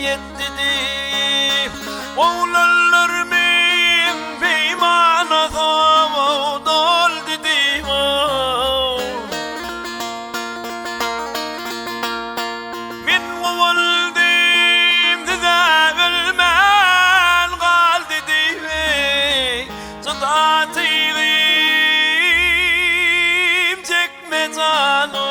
vasiyet dedi. Oğlanlarımın peymana dol dedi. Min oğuldim de ölmen kal dedi. Sıdatıyım çekme canım.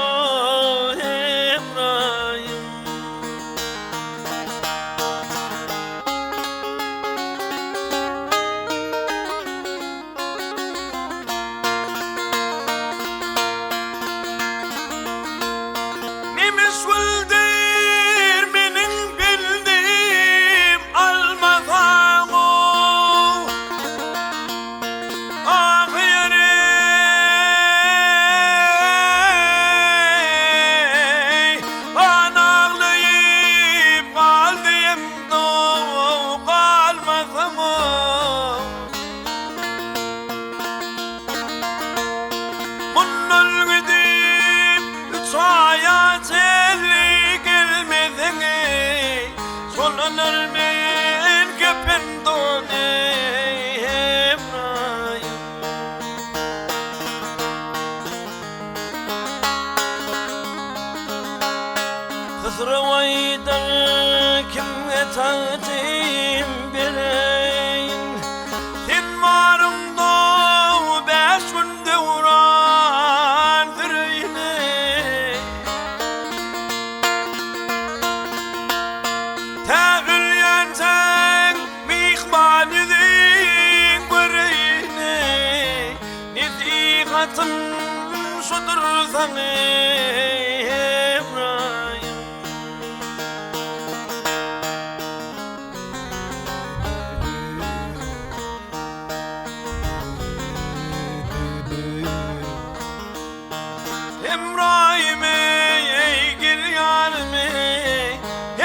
Solunurmen köpen donem rayım. Kızravayda kimge tatim bereyin. Sen varım doğu 5 günde uğran direğine. Sen mihman edin göreyne. Nesihatım şudur sana Ebrahim. Emrahim'e gel yanıma,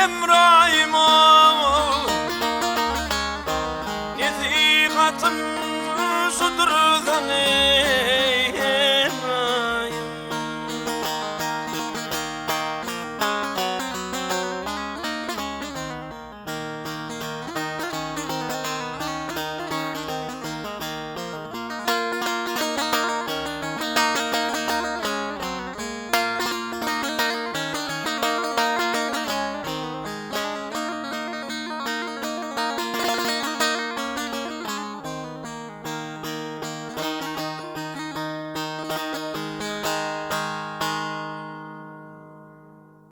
Emrahim nesihatım şudur sana.